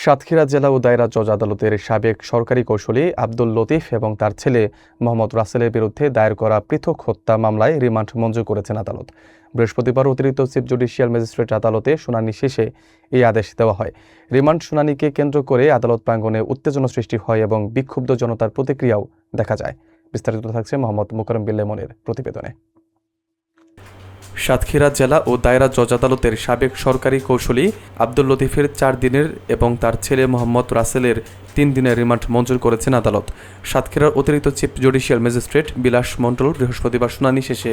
সাতক্ষীরা জেলা ও দায়রা জজ আদালতের সাবেক সরকারি কৌশলী আব্দুল লতিফ এবং তার ছেলে মোহাম্মদ রাসেলের বিরুদ্ধে দায়ের করা পৃথক হত্যা মামলায় রিমান্ড মঞ্জুর করেছেন আদালত। বৃহস্পতিবার অতিরিক্ত চিফ জুডিশিয়াল ম্যাজিস্ট্রেট আদালতে শুনানি শেষে এই আদেশ দেওয়া হয়। রিমান্ড শুনানিকে কেন্দ্র করে আদালত প্রাঙ্গণে উত্তেজনা সৃষ্টি হয় এবং বিক্ষুব্ধ জনতার প্রতিক্রিয়াও দেখা যায়। বিস্তারিত থাকছে মোহাম্মদ মোকাররম বিল্লাহ মনির প্রতিবেদনে। সাতক্ষীরা জেলা ও দায়রা জজ আদালতের সাবেক সরকারি কৌশলী আব্দুল লতিফের 4 দিনের এবং তার ছেলে মোহাম্মদ রাসেলের 3 দিনের রিমান্ড মঞ্জুর করেছেন আদালত। সাতক্ষীরার অতিরিক্ত চিফ জুডিশিয়াল ম্যাজিস্ট্রেট বিলাস মণ্ডল বৃহস্পতিবার শুনানি শেষে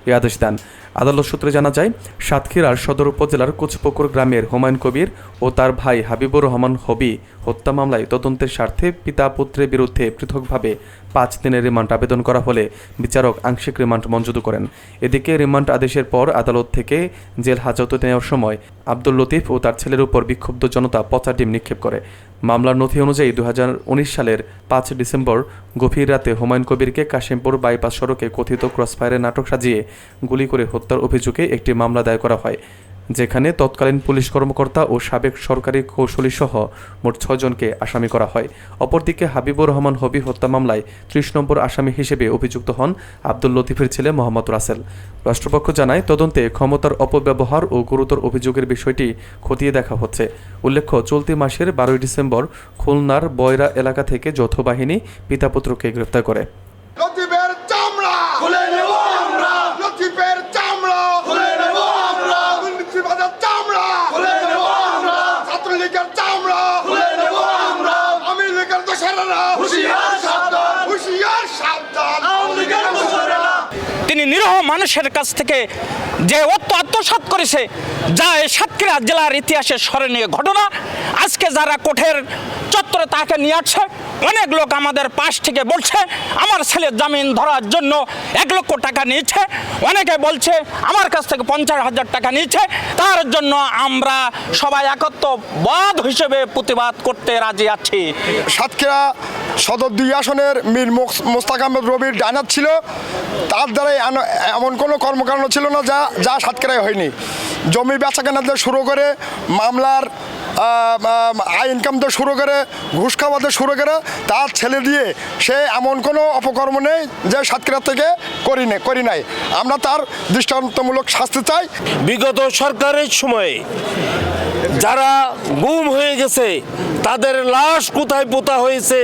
এই আদেশ দেন। আদালত সূত্রে জানা যায়, সাতক্ষীরার সদর উপজেলার কোচপুকুর গ্রামের হুমায়ুন কবির ও তার ভাই হাবিবুর রহমান হবি হত্যা মামলায় তদন্তের স্বার্থে পিতা পুত্রের বিরুদ্ধে পৃথকভাবে 5 দিনের রিমান্ড আবেদন করা হলে বিচারক আংশিক রিমান্ড মঞ্জুর করেন। এদিকে রিমান্ড আদেশের পর আদালত থেকে জেল হাজতে নেওয়ার সময় আব্দুল লতিফ ও তার ছেলের উপর বিক্ষুব্ধ জনতা পচা ডিম নিক্ষেপ করে। মামলার নথি অনুযায়ী 2019 সালের 5 ডিসেম্বর গভীর রাতে হুমায়ুন কবিরকে কাশিমপুর বাইপাস সড়কে কথিত ক্রসফায়ারের নাটক সাজিয়ে গুলি করে হত্যার অভিযোগে একটি মামলা দায়ের করা হয়, যেখানে তৎকালীন পুলিশ কর্মকর্তা ও সাবেক সরকারি কৌশলী সহ মোট 6 জনকে আসামি করা হয়। অপরদিকে হাবিবুর রহমান হবি হত্যা মামলায় 30 নম্বর আসামি হিসেবে অভিযুক্ত হন আব্দুল লতিফের ছেলে মোহাম্মদ রাসেল। রাষ্ট্রপক্ষ জানায়, তদন্তে ক্ষমতার অপব্যবহার ও গুরুতর অভিযোগের বিষয়টি খতিয়ে দেখা হচ্ছে। উল্লেখ্য, চলতি মাসের 12 ডিসেম্বর খুলনার বয়রা এলাকা থেকে যৌথ বাহিনী পিতা পুত্রকে গ্রেফতার করে। তিনি নিরীহ মানুষের কাছ থেকে যে অর্থ আত্মসাৎ করেছে, যা এই সাতক্ষীরা জেলার ইতিহাসে স্মরণীয় ঘটনা। আজকে যারা কোর্টের চত্বরে তাকে নিয়ে আসছে, অনেক লোক আমাদের পাশ থেকে বলছে আমার ছেলের জামিন ধরার জন্য 1 লক্ষ টাকা নিয়েছে, অনেকে বলছে আমার কাছ থেকে 50,000 টাকা নিয়েছে। তার জন্য আমরা সবাই একত্রবাদ হিসেবে প্রতিবাদ করতে রাজি আছি। সাতক্ষীরা সদর 2 আসনের মীর মোস্তাক আহমেদ রবির ডানাত ছিল, তার দ্বারাই এমন কোনো কর্মকাণ্ড ছিল না যা সাতক্ষীরায় হয়নি। জমি বেচাকেনা থেকে শুরু করে মামলার আয় ইনকাম থেকে শুরু করে ঘুষ খাওয়া থেকে শুরু করে তার ছেলে দিয়ে সে এমন কোনো অপকর্ম নেই যে সাতক্ষীরা থেকে করি নাই। আমরা তার দৃষ্টান্তমূলক শাস্তি চাই। বিগত সরকারের সময়ে যারা গুম হয়ে গেছে তাদের লাশ কোথায় পোতা হয়েছে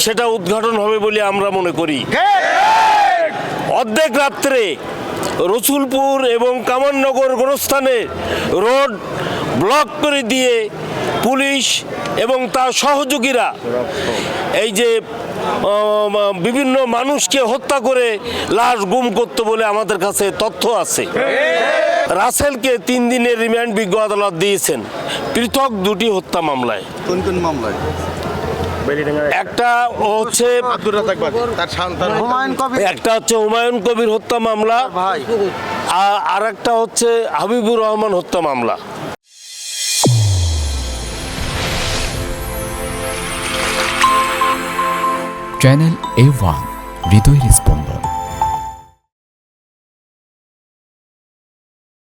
সেটা উদ্ঘাটন হবে বলে আমরা মনে করি। অর্ধেক রাত্রে রসুলপুর এবং কামাননগর গোরস্থানে রোড ব্লক করে দিয়ে পুলিশ এবং তার সহযোগীরা এই যে বিভিন্ন মানুষকে হত্যা করে লাশ গুম করতে বলে আমাদের কাছে তথ্য আছে। রাসেলকে 3 দিনের রিমান্ড বিজ্ঞ আদালত দিয়েছেন পৃথক 2টি হত্যা মামলায়। কোন কোন মামলায়? একটা হচ্ছে হুমায়ুন কবির হত্যা মামলা, আর একটা হচ্ছে হাবিবুর রহমান হত্যা মামলা। চ্যানেল A1 হৃদয়ের স্পন্দন।